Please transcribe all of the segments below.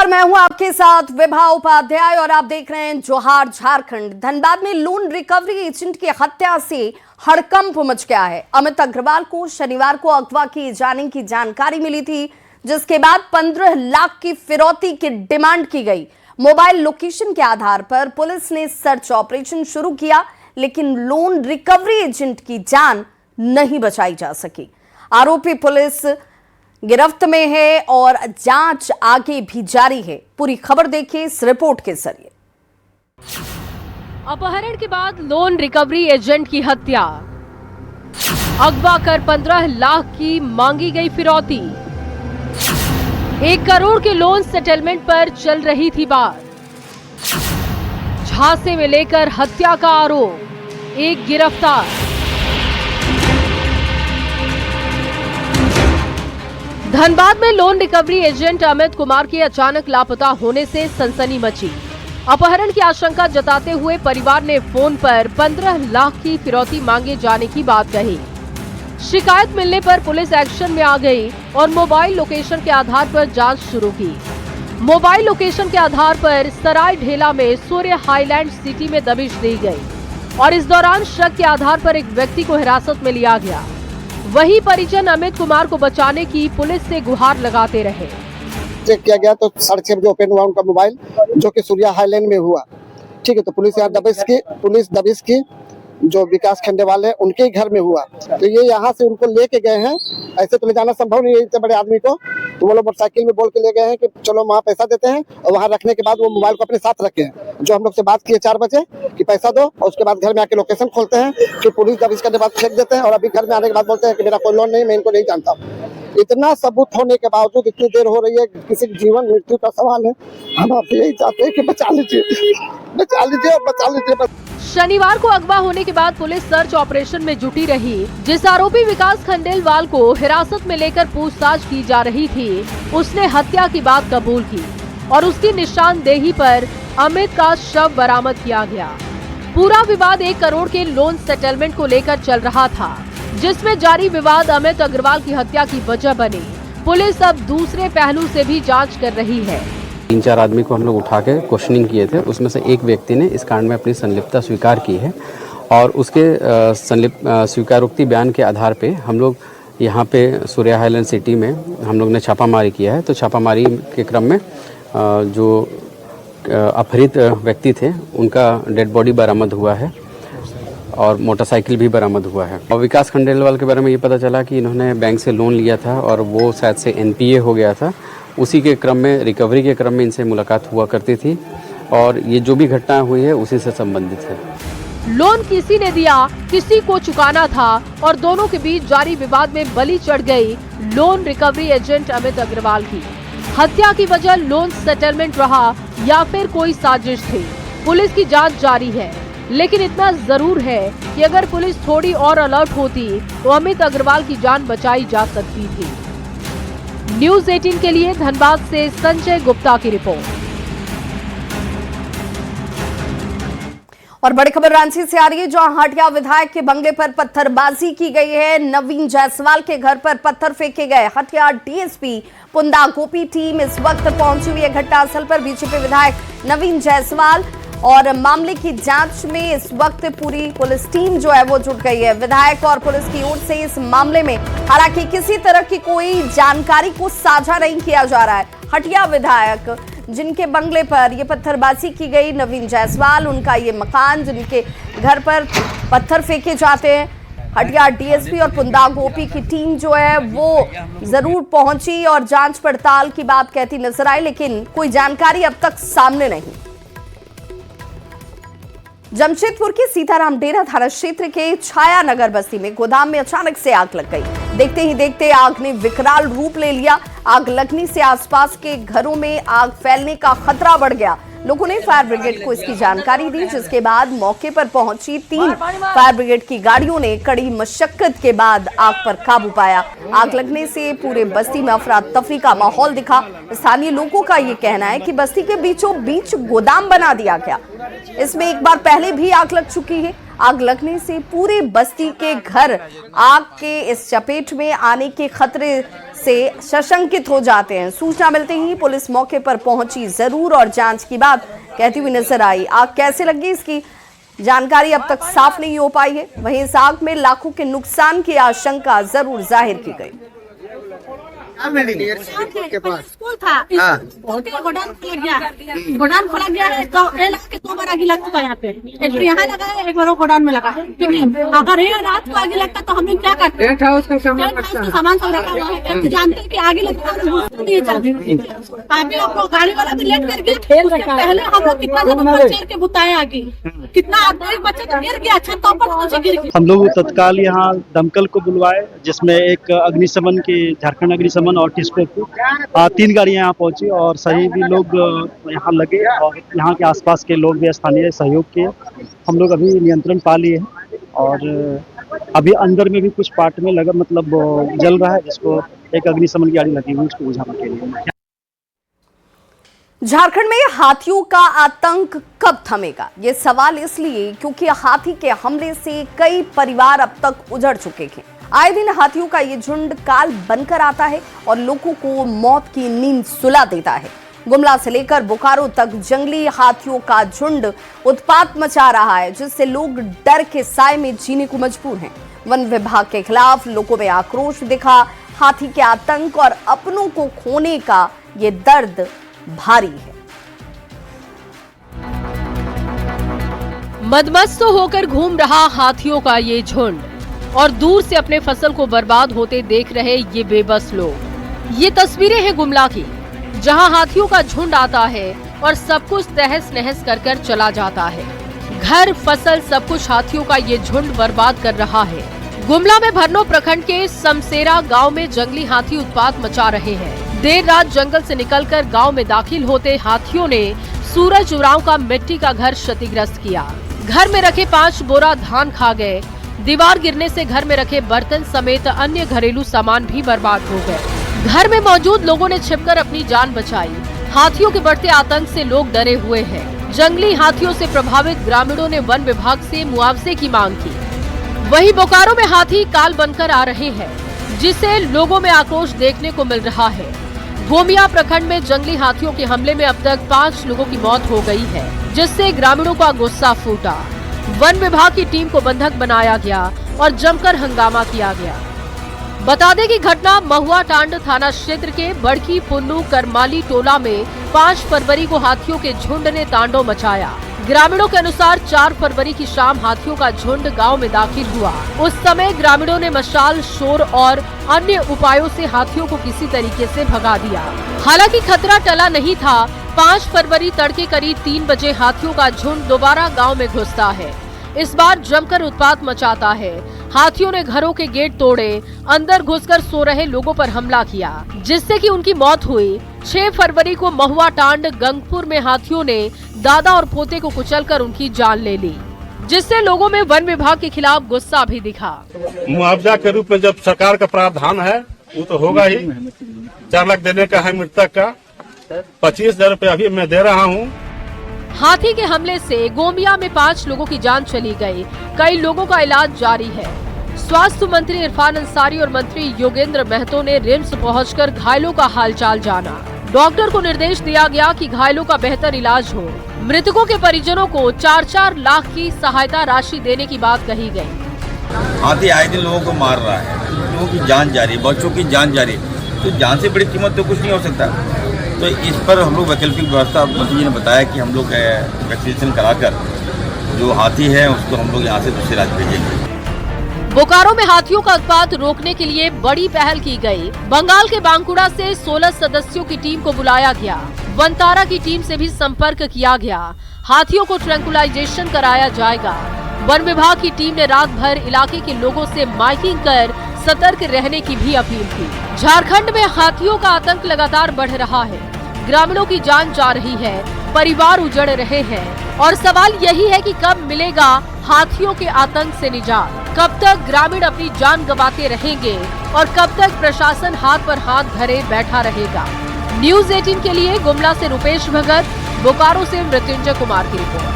और मैं हूं आपके साथ विभा उपाध्याय और आप देख रहे हैं जोहार झारखंड। धनबाद में लोन रिकवरी एजेंट की हत्या से हड़कंप मच गया है। अमित अग्रवाल को शनिवार को अगवा किए जाने की जानकारी मिली थी, जिसके बाद 15 लाख की फिरौती की डिमांड की गई। मोबाइल लोकेशन के आधार पर पुलिस ने सर्च ऑपरेशन शुरू किया, लेकिन लोन रिकवरी एजेंट की जान नहीं बचाई जा सकी। आरोपी पुलिस गिरफ्त में है और जांच आगे भी जारी है। पूरी खबर देखिए इस रिपोर्ट के जरिए। अपहरण के बाद लोन रिकवरी एजेंट की हत्या, अगवा कर 15 लाख की मांगी गई फिरौती, 1 करोड़ के लोन सेटलमेंट पर चल रही थी बात, झांसे में लेकर हत्या का आरोप, 1 गिरफ्तार। धनबाद में loan recovery agent Amit Kumar के अचानक लापता होने से सनसनी मची। अपहरण की आशंका जताते हुए परिवार ने फोन पर 15 लाख की फिरौती मांगे जाने की बात कही। शिकायत मिलने पर पुलिस एक्शन में आ गई और मोबाइल लोकेशन के आधार पर जांच शुरू की। मोबाइल लोकेशन के आधार पर सराय ढेला में सूर्य हाईलैंड सिटी में दबिश दी गई और इस दौरान शक के आधार पर एक व्यक्ति को हिरासत में लिया गया। वही परिजन अमित कुमार को बचाने की पुलिस से गुहार लगाते रहे। चेक किया गया तो 6:30 बजे ओपन हुआ उनका मोबाइल, जो कि सूर्या हाईलैंड में हुआ। ठीक है, तो पुलिस यहाँ दबिश की जो विकास खंडेवाल है उनके घर में हुआ। तो ये यहाँ से उनको लेके गए हैं। ऐसे तो ले जाना संभव नहीं है इतने बड़े आदमी को, तो वो लोग मोटरसाइकिल में बोल के ले गए हैं कि चलो वहाँ पैसा देते हैं, और वहाँ रखने के बाद वो मोबाइल को अपने साथ रखे हैं। जो हम लोग से बात किए 4 बजे कि पैसा दो, और उसके बाद घर में आके लोकेशन खोलते हैं कि पुलिस दबिश करने के बाद फेंक देते हैं, और अभी घर में आने के बाद बोलते हैं कि मेरा कोई लोन नहीं, मैं इनको नहीं जानता। इतना सबूत होने के बावजूद इतनी देर हो रही है, किसी जीवन मृत्यु का सवाल है। हम आपसे यही चाहते हैं कि बचा लीजिए, बचा लीजिए और बचा लीजिए। शनिवार को अगवा होने के बाद पुलिस सर्च ऑपरेशन में जुटी रही। जिस आरोपी विकास खंडेलवाल को हिरासत में लेकर पूछताछ की जा रही थी, उसने हत्या की बात कबूल की और उसकी निशानदेही पर अमित का शव बरामद किया गया। पूरा विवाद 1 करोड़ के लोन सेटलमेंट को लेकर चल रहा था, जिसमें जारी विवाद अमित अग्रवाल की हत्या की वजह बनी। पुलिस अब दूसरे पहलू से भी जांच कर रही है। 3-4 आदमी को हम लोग उठा के क्वेश्चनिंग किए थे। उसमें से एक व्यक्ति ने इस कांड में अपनी संलिप्तता स्वीकार की है, और उसके स्वीकारोक्ति बयान के आधार पे हम लोग यहाँ पे सूर्या हाईलैंड सिटी में हम लोग ने छापामारी किया है। तो छापामारी के क्रम में जो अपहरित व्यक्ति थे उनका डेड बॉडी बरामद हुआ है और मोटरसाइकिल भी बरामद हुआ है। और विकास खंडेलवाल के बारे में ये पता चला कि इन्होंने बैंक से लोन लिया था और वो शायद से NPA हो गया था। उसी के क्रम में, रिकवरी के क्रम में इनसे मुलाकात हुआ करती थी, और ये जो भी घटना हुई है उसी से संबंधित है। लोन किसी ने दिया, किसी को चुकाना था, और दोनों के बीच जारी विवाद में बलि चढ़ गई loan recovery agent Amit Agarwal की। हत्या की वजह लोन सेटलमेंट रहा या फिर कोई साजिश थी, पुलिस की जांच जारी है। लेकिन इतना जरूर है कि अगर पुलिस थोड़ी और अलर्ट होती तो अमित अग्रवाल की जान बचाई जा सकती थी। न्यूज़ 18 के लिए धनबाद से संजय गुप्ता की रिपोर्ट। और बड़ी खबर रांची से आ रही है, जहां हटिया विधायक के बंगले पर पत्थरबाजी की गई है। नवीन जायसवाल के घर पर पत्थर फेंके गए। हटिया DSP पुंदा गोपी टीम इस वक्त पहुंची हुई है घटनास्थल पर। बीजेपी विधायक नवीन जायसवाल और मामले की जांच में इस वक्त पूरी पुलिस टीम जो है वो जुट गई है। विधायक और पुलिस की ओर से इस मामले में हालांकि किसी तरह की कोई जानकारी को साझा नहीं किया जा रहा है। हटिया विधायक जिनके बंगले पर ये पत्थरबाजी की गई, नवीन जायसवाल, उनका ये मकान जिनके घर पर पत्थर फेंके जाते हैं। हटिया DSP और पुंदा गोपी की टीम जो है वो जरूर पहुंची और जांच पड़ताल की बात कहती नजर आई, लेकिन कोई जानकारी अब तक सामने नहीं। जमशेदपुर के सीताराम डेरा थाना क्षेत्र के छाया नगर बस्ती में गोदाम में अचानक से आग लग गई। देखते ही देखते आग ने विकराल रूप ले लिया। आग लगने से आसपास के घरों में आग फैलने का खतरा बढ़ गया। लोगों ने फायर ब्रिगेड को इसकी जानकारी दी, जिसके बाद मौके पर पहुंची 3 फायर ब्रिगेड की गाड़ियों ने कड़ी मशक्कत के बाद आग पर काबू पाया। आग लगने से पूरे बस्ती में अफरा तफरी का माहौल दिखा। स्थानीय लोगों का ये कहना है कि बस्ती के बीचों बीच गोदाम बना दिया गया। इसमें एक बार पहले भी आग लग चुकी है। आग लगने से पूरे बस्ती के घर आग के इस चपेट में आने के खतरे से सशंकित हो जाते हैं। सूचना मिलते ही पुलिस मौके पर पहुंची जरूर और जांच की बात कहती हुई नजर आई। आग कैसे लगी इसकी जानकारी अब तक साफ नहीं हो पाई है। वहीं इस आग में लाखों के नुकसान की आशंका जरूर जाहिर की गई। स्कूल था, गोडाउन खुला गया है तो दो बार आगे लग चुका है यहाँ पे। एक तो यहाँ लगा है, एक बार गोडाउन में लगा है। अगर ये रात को आगे लगता तो हम लोग क्या करते? टेंट हाउस का सामान सब रखा हुआ है, जानते हैं कि आगे लगता है। अभी आपको गाड़ी वाला भी लेट कर गया। पहले हम लोग कितना चेर के बुताए आगे, कितना एक बच्चा तो गिर गया, छत पर गिर गया। हम लोग तत्काल यहाँ दमकल को बुलवाए, जिसमें एक अग्निशमन की झारखंड अग्निशमन और टिस्को की 3 गाड़ियां यहाँ पहुंची और सही भी लोग यहाँ लगे और यहाँ के आसपास के लोग भी स्थानीय सहयोग किए। हम लोग अभी नियंत्रण पा लिए हैं और अभी अंदर में भी कुछ पार्ट में लगा मतलब जल रहा है, जिसको एक अग्निशमन की गाड़ी लगी हुई उसको बुझाने के लिए। झारखंड में हाथियों का आतंक कब थमेगा? ये सवाल इसलिए क्योंकि हाथी के हमले से कई परिवार अब तक उजड़ चुके हैं। आए दिन हाथियों का ये झुंड काल बनकर आता है और लोगों को मौत की नींद सुला देता है। गुमला से लेकर बोकारो तक जंगली हाथियों का झुंड उत्पात मचा रहा है, जिससे लोग डर के साए में जीने को मजबूर हैं। वन विभाग के खिलाफ लोगों में आक्रोश दिखा। हाथी के आतंक और अपनों को खोने का ये दर्द भारी है। मदमस्त होकर घूम रहा हाथियों का ये झुंड और दूर से अपने फसल को बर्बाद होते देख रहे ये बेबस लोग। ये तस्वीरें हैं गुमला की, जहां हाथियों का झुंड आता है और सब कुछ तहस नहस कर चला जाता है। घर, फसल, सब कुछ हाथियों का ये झुंड बर्बाद कर रहा है। गुमला में भरनो प्रखंड के समसेरा गांव में जंगली हाथी उत्पात मचा रहे हैं। देर रात जंगल से निकलकर गांव में दाखिल होते हाथियों ने सूरज उरांव का मिट्टी का घर क्षतिग्रस्त किया। घर में रखे 5 बोरा धान खा गए। दीवार गिरने से घर में रखे बर्तन समेत अन्य घरेलू सामान भी बर्बाद हो गए। घर में मौजूद लोगों ने छिपकर अपनी जान बचाई। हाथियों के बढ़ते आतंक से लोग डरे हुए हैं। जंगली हाथियों से प्रभावित ग्रामीणों ने वन विभाग से मुआवजे की मांग की। वहीं बोकारो में हाथी काल बनकर आ रहे हैं, जिससे लोगों में आक्रोश देखने को मिल रहा है। गोमिया प्रखंड में जंगली हाथियों के हमले में अब तक 5 लोगों की मौत हो गई है, जिससे ग्रामीणों का गुस्सा फूटा। वन विभाग की टीम को बंधक बनाया गया और जमकर हंगामा किया गया। बता दें कि घटना महुआ टांड थाना क्षेत्र के बड़की पुन्नू करमाली टोला में 5 फरवरी को हाथियों के झुंड ने तांडव मचाया। ग्रामीणों के अनुसार 4 फरवरी की शाम हाथियों का झुंड गांव में दाखिल हुआ। उस समय ग्रामीणों ने मशाल, शोर और अन्य उपायों से हाथियों को किसी तरीके से भगा दिया। हालांकि खतरा टला नहीं था। 5 फरवरी तड़के करीब 3 बजे हाथियों का झुंड दोबारा गांव में घुसता है। इस बार जमकर उत्पात मचाता है। हाथियों ने घरों के गेट तोड़े, अंदर घुसकर सो रहे लोगों पर हमला किया, जिससे कि उनकी मौत हुई। 6 फरवरी को महुआ टांड गंगपुर में हाथियों ने दादा और पोते को कुचलकर उनकी जान ले ली, जिससे लोगों में वन विभाग के खिलाफ गुस्सा भी दिखा। मुआवजा के रूप में जब सरकार का प्रावधान है वो तो होगा ही। 4 लाख देने का है मृतक का, 25,000 रुपये अभी मैं दे रहा हूँ। हाथी के हमले से गोमिया में 5 लोगों की जान चली गई। कई लोगों का इलाज जारी है। स्वास्थ्य मंत्री इरफान अंसारी और मंत्री योगेंद्र महतो ने रिम्स पहुंचकर घायलों का हालचाल जाना। डॉक्टर को निर्देश दिया गया कि घायलों का बेहतर इलाज हो। मृतकों के परिजनों को 4-4 लाख की सहायता राशि देने की बात कही गई। हाथी आए दिन लोगों को मार रहा है, लोगों की जान जा रही है, बच्चों की जान जा रही है, तो जान से बड़ी कीमत तो कुछ नहीं हो सकता। तो इस पर हम लोग वैकल्पिक व्यवस्था, मंत्री जी ने बताया कि हम लोग वैक्सीनेशन कराकर जो हाथी है उसको हम लोग यहाँ से दूसरे राज्य भेजेंगे। बोकारो में हाथियों का उत्पात रोकने के लिए बड़ी पहल की गई। बंगाल के बांकुड़ा से 16 सदस्यों की टीम को बुलाया गया। वनतारा की टीम से भी संपर्क किया गया। हाथियों को ट्रैंकुलाइजेशन कराया जाएगा। वन विभाग की टीम ने रात भर इलाके के लोगों से माइकिंग कर सतर्क रहने की भी अपील की। झारखंड में हाथियों का आतंक लगातार बढ़ रहा है। ग्रामीणों की जान जा रही है, परिवार उजड़ रहे हैं और सवाल यही है कि कब मिलेगा हाथियों के आतंक से निजात। कब तक ग्रामीण अपनी जान गंवाते रहेंगे और कब तक प्रशासन हाथ पर हाथ धरे बैठा रहेगा। न्यूज़ 18 के लिए गुमला से रुपेश भगत, बोकारो से मृत्युंजय कुमार की रिपोर्ट।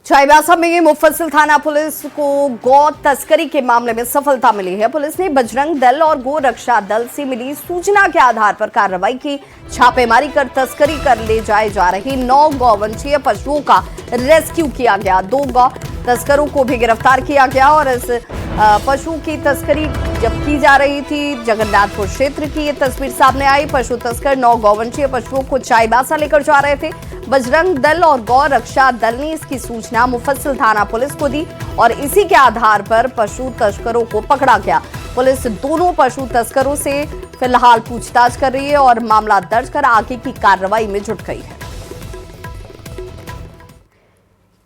चाईबासा में मुफस्सिल थाना पुलिस को गौ तस्करी के मामले में सफलता मिली है। पुलिस ने बजरंग दल और गो रक्षा दल से मिली सूचना के आधार पर कार्रवाई की। छापेमारी कर तस्करी कर ले जाए जा रही 9 गौवंशीय पशुओं का रेस्क्यू किया गया। 2 गौ तस्करों को भी गिरफ्तार किया गया और इस पशु की तस्करी जब की जा रही थी, जगन्नाथपुर क्षेत्र की ये तस्वीर सामने आई। पशु तस्कर 9 गौवंशीय पशुओं को चाईबासा लेकर जा रहे थे। बजरंग दल और गौ रक्षा दल ने इसकी सूचना मुफस्सिल थाना पुलिस को दी और इसी के आधार पर पशु तस्करों को पकड़ा गया। पुलिस दोनों पशु तस्करों से फिलहाल पूछताछ कर रही है और मामला दर्ज कर आगे की कार्रवाई में जुट गई है।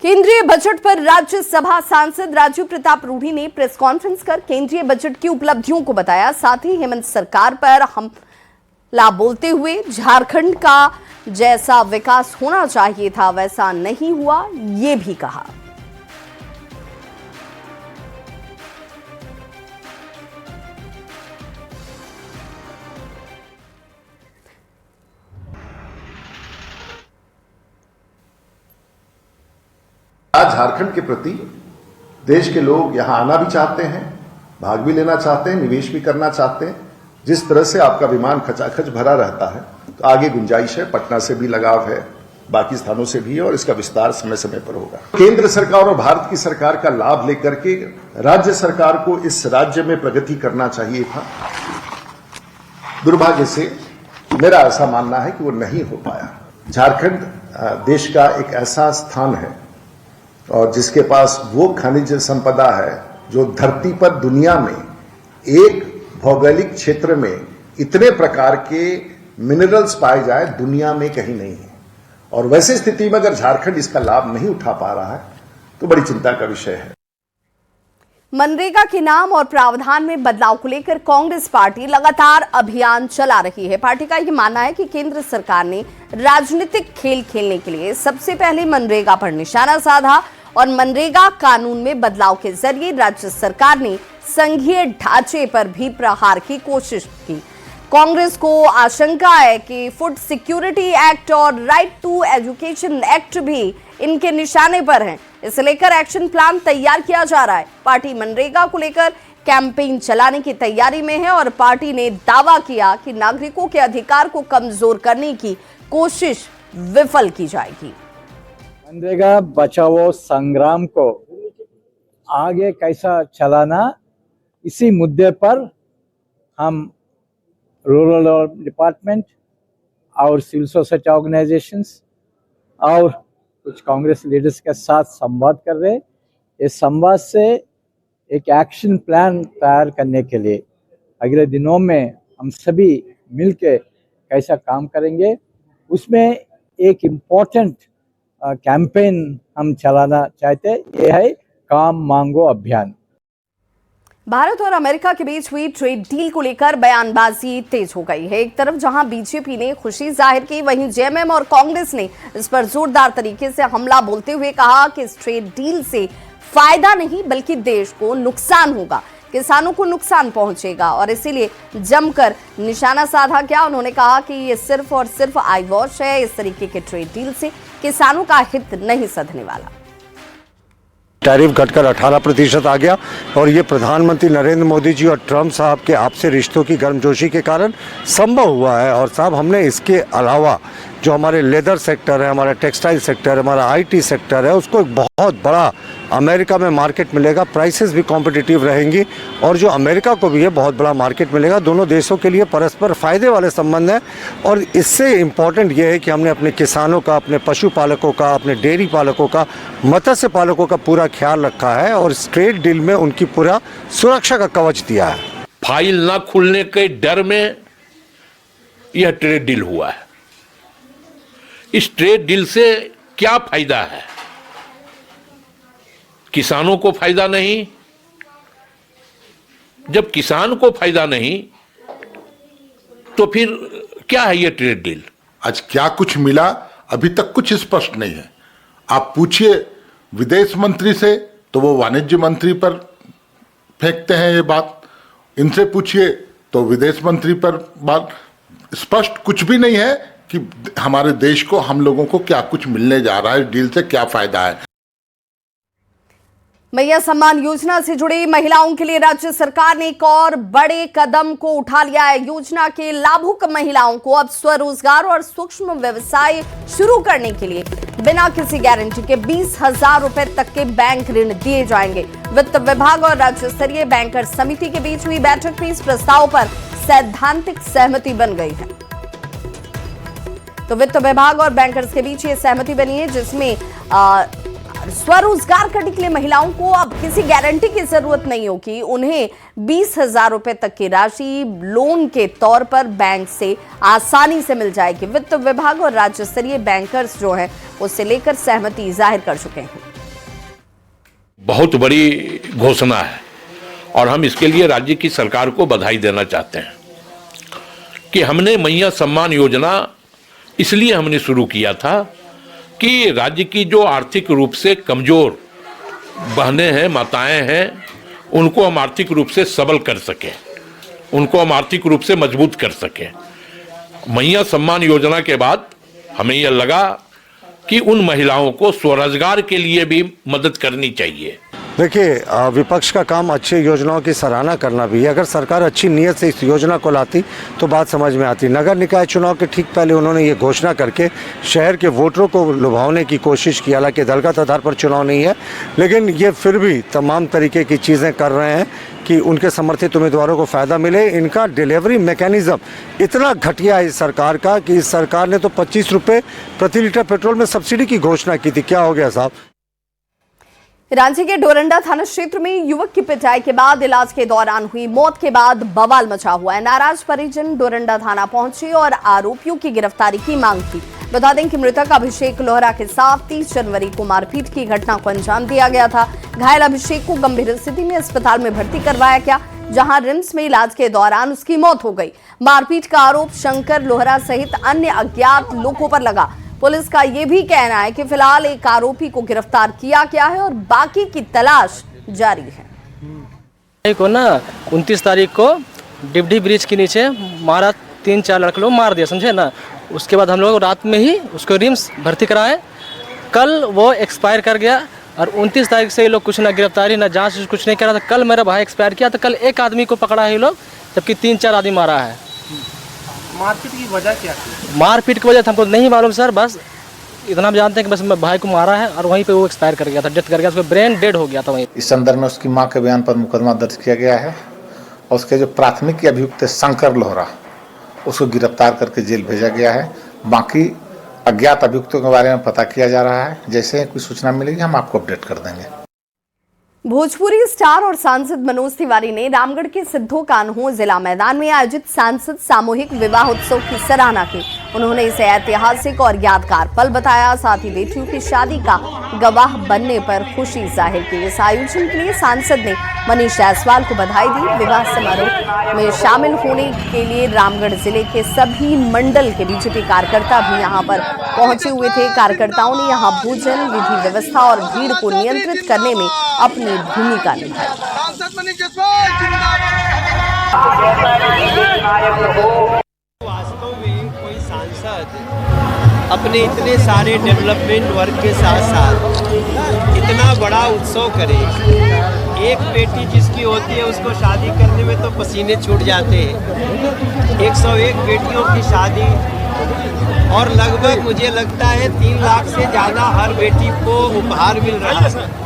केंद्रीय बजट पर राज्यसभा सांसद राजीव प्रताप रूढ़ी ने प्रेस कॉन्फ्रेंस कर केंद्रीय बजट की उपलब्धियों को बताया। साथ ही हेमंत सरकार पर हमला बोलते हुए झारखंड का जैसा विकास होना चाहिए था वैसा नहीं हुआ, ये भी कहा। आज झारखंड के प्रति देश के लोग यहां आना भी चाहते हैं, भाग भी लेना चाहते हैं, निवेश भी करना चाहते हैं। जिस तरह से आपका विमान खचाखच भरा रहता है तो आगे गुंजाइश है, पटना से भी लगाव है, बाकी स्थानों से भी है और इसका विस्तार समय समय पर होगा। केंद्र सरकार और भारत की सरकार का लाभ लेकर के राज्य सरकार को इस राज्य में प्रगति करना चाहिए था। दुर्भाग्य से मेरा ऐसा मानना है कि वो नहीं हो पाया। झारखंड देश का एक ऐसा स्थान है और जिसके पास वो खनिज संपदा है जो धरती पर दुनिया में एक भौगोलिक क्षेत्र में इतने प्रकार के मिनरल्स पाए जाए दुनिया में कहीं नहीं है। और वैसे स्थिति में अगर झारखंड इसका लाभ नहीं उठा पा रहा है तो बड़ी चिंता का विषय है। मनरेगा के नाम और प्रावधान में बदलाव को लेकर कांग्रेस पार्टी लगातार अभियान चला रही है। पार्टी का यह मानना है कि केंद्र सरकार ने राजनीतिक खेल खेलने के लिए सबसे पहले मनरेगा पर निशाना साधा और मनरेगा कानून में बदलाव के जरिए राज्य सरकार ने संघीय ढांचे पर भी प्रहार की कोशिश की। कांग्रेस को आशंका है कि फूड सिक्योरिटी एक्ट और राइट टू एजुकेशन एक्ट भी इनके निशाने पर हैं। इसे लेकर एक्शन प्लान तैयार किया जा रहा है। पार्टी मनरेगा को लेकर कैंपेन चलाने की तैयारी में है और पार्टी ने दावा किया कि नागरिकों के अधिकार को कमजोर करने की कोशिश विफल की जाएगी। मनरेगा बचाओ संग्राम को आगे कैसा चलाना, इसी मुद्दे पर हम रूरल डिपार्टमेंट और सिविल सोसाइटी ऑर्गेनाइजेशंस और कुछ कांग्रेस लीडर्स के साथ संवाद कर रहे हैं। इस संवाद से एक एक्शन प्लान तैयार करने के लिए अगले दिनों में हम सभी मिलकर कैसा काम करेंगे, उसमें एक इम्पोर्टेंट कैंपेन हम चलाना चाहते हैं। यह है काम मांगो अभियान। भारत और अमेरिका के बीच हुई ट्रेड डील को लेकर बयानबाजी तेज हो गई है। एक तरफ जहां बीजेपी ने खुशी जाहिर की, वहीं जेएमएम और कांग्रेस ने इस पर जोरदार तरीके से हमला बोलते हुए कहा कि इस ट्रेड डील से फायदा नहीं बल्कि देश को नुकसान होगा, किसानों को नुकसान पहुंचेगा और इसीलिए जमकर निशाना साधा गया। उन्होंने कहा कि ये सिर्फ और सिर्फ आई वॉश है। इस तरीके के ट्रेड डील से किसानों का हित नहीं सधने वाला। टैरिफ घटकर 18% आ गया और ये प्रधानमंत्री नरेंद्र मोदी जी और ट्रंप साहब के आपसी रिश्तों की गर्मजोशी के कारण संभव हुआ है। और साहब हमने इसके अलावा जो हमारे लेदर सेक्टर है, हमारा टेक्सटाइल सेक्टर है, हमारा आईटी सेक्टर है, उसको एक बहुत बड़ा अमेरिका में मार्केट मिलेगा। प्राइसेस भी कॉम्पिटिटिव रहेंगी और जो अमेरिका को भी है बहुत बड़ा मार्केट मिलेगा। दोनों देशों के लिए परस्पर फायदे वाले संबंध हैं और इससे इम्पॉर्टेंट ये है कि हमने अपने किसानों का, अपने पशुपालकों का, अपने डेयरी पालकों का, मत्स्य पालकों का पूरा ख्याल रखा है और इस ट्रेड डील में उनकी पूरा सुरक्षा का कवच दिया है। फाइल न खुलने के डर में यह ट्रेड डील हुआ है। इस ट्रेड डील से क्या फायदा है? किसानों को फायदा नहीं। जब किसान को फायदा नहीं तो फिर क्या है ये ट्रेड डील? आज क्या कुछ मिला अभी तक कुछ स्पष्ट नहीं है। आप पूछिए विदेश मंत्री से तो वो वाणिज्य मंत्री पर फेंकते हैं ये बात, इनसे पूछिए तो विदेश मंत्री पर बात। स्पष्ट कुछ भी नहीं है कि हमारे देश को, हम लोगों को क्या कुछ मिलने जा रहा है, डील से क्या फायदा है। मैया सम्मान योजना से जुड़ी महिलाओं के लिए राज्य सरकार ने एक और बड़े कदम को उठा लिया है। योजना के लाभुक महिलाओं को अब स्वरोजगार और सूक्ष्म व्यवसाय शुरू करने के लिए बिना किसी गारंटी के 20,000 रुपए तक के बैंक ऋण दिए जाएंगे। वित्त विभाग और राज्य स्तरीय बैंकर समिति के बीच हुई बैठक में इस प्रस्ताव पर सैद्धांतिक सहमति बन गई है। तो वित्त विभाग और बैंकर्स के बीच ये सहमति बनी है, जिसमें स्वरोजगार करने के लिए महिलाओं को अब किसी गारंटी की जरूरत नहीं होगी। उन्हें 20,000 रुपए तक की राशि लोन के तौर पर बैंक से आसानी से मिल जाएगी। वित्त विभाग और राज्य स्तरीय बैंकर्स जो है उससे लेकर सहमति जाहिर कर चुके हैं। बहुत बड़ी घोषणा है और हम इसके लिए राज्य की सरकार को बधाई देना चाहते हैं कि हमने मैया सम्मान योजना इसलिए हमने शुरू किया था कि राज्य की जो आर्थिक रूप से कमजोर बहनें हैं, माताएं हैं, उनको हम आर्थिक रूप से सबल कर सकें, उनको हम आर्थिक रूप से मजबूत कर सकें। मैया सम्मान योजना के बाद हमें यह लगा कि उन महिलाओं को स्वरोजगार के लिए भी मदद करनी चाहिए। देखिए, विपक्ष का काम अच्छी योजनाओं की सराहना करना भी है। अगर सरकार अच्छी नीयत से इस योजना को लाती तो बात समझ में आती। नगर निकाय चुनाव के ठीक पहले उन्होंने ये घोषणा करके शहर के वोटरों को लुभावने की कोशिश की। हालांकि दलगत आधार पर चुनाव नहीं है, लेकिन ये फिर भी तमाम तरीके की चीज़ें कर रहे हैं कि उनके समर्थित उम्मीदवारों को फ़ायदा मिले। इनका डिलीवरी मैकेनिज्म इतना घटिया है इस सरकार का कि इस सरकार ने तो 25 रुपये प्रति लीटर पेट्रोल में सब्सिडी की घोषणा की थी। क्या हो गया साहब? रांची के डोरंडा थाना क्षेत्र में युवक की पिटाई के बाद इलाज के दौरान हुई मौत के बाद बवाल मचा हुआ है। नाराज परिजन डोरंडा थाना पहुंचे और आरोपियों की गिरफ्तारी की मांग की। बता दें कि मृतक अभिषेक लोहरा के साथ 30 जनवरी को मारपीट की घटना को अंजाम दिया गया था। घायल अभिषेक को गंभीर स्थिति में अस्पताल में भर्ती करवाया गया, जहां रिम्स में इलाज के दौरान उसकी मौत हो गई। मारपीट का आरोप शंकर लोहरा सहित अन्य अज्ञात लोगों पर लगा। पुलिस का यह भी कहना है कि फिलहाल एक आरोपी को गिरफ्तार किया गया है और बाकी की तलाश जारी है। को ना 29 तारीख को डिबडी ब्रिज के नीचे मारा, 3-4 लड़के लोग मार दिया, समझे ना। उसके बाद हम लोग रात में ही उसको रिम्स भर्ती कराए। कल वो एक्सपायर कर गया और 29 तारीख से ये लोग कुछ ना गिरफ्तारी ना जांच कुछ नहीं करा था। कल मेरा भाई एक्सपायर किया तो कल एक आदमी को पकड़ा है ये लोग, जबकि 3-4 आदमी मारा है। मारपीट की वजह क्या थी? मारपीट की वजह हमको नहीं मालूम सर, बस इतना हम जानते हैं कि बस मैं भाई को मारा है और वहीं पे वो एक्सपायर कर गया था, डेथ कर गया, उसका ब्रेन डेड हो गया था वहीं। इस संदर्भ में उसकी मां के बयान पर मुकदमा दर्ज किया गया है और उसके जो प्राथमिक अभियुक्त शंकर लोहरा उसको गिरफ्तार करके जेल भेजा गया है। बाकी अज्ञात अभियुक्तों के बारे में पता किया जा रहा है। जैसे ही कोई सूचना मिलेगी हम आपको अपडेट कर देंगे। भोजपुरी स्टार और सांसद मनोज तिवारी ने रामगढ़ के सिद्धो कान्हो जिला मैदान में आयोजित सांसद सामूहिक विवाह उत्सव की सराहना की। उन्होंने इसे ऐतिहासिक और यादगार पल बताया, साथ ही बेटियों की शादी का गवाह बनने पर खुशी जाहिर की। इस आयोजन के लिए सांसद ने मनीष जायसवाल को बधाई दी। विवाह समारोह में शामिल होने के लिए रामगढ़ जिले के सभी मंडल के बीजेपी कार्यकर्ता भी यहां पर पहुंचे हुए थे। कार्यकर्ताओं ने यहां भोजन, विधि व्यवस्था और भीड़ को नियंत्रित करने में अपनी भूमिका निभाई। वास्तव में कोई सांसद अपने इतने सारे डेवलपमेंट वर्क के साथ साथ इतना बड़ा उत्सव करे। एक बेटी जिसकी होती है उसको शादी करने में तो पसीने छूट जाते हैं। 101 बेटियों की शादी और लगभग मुझे लगता है 3 लाख से ज़्यादा हर बेटी को उपहार मिल रहा है।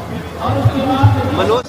मनोज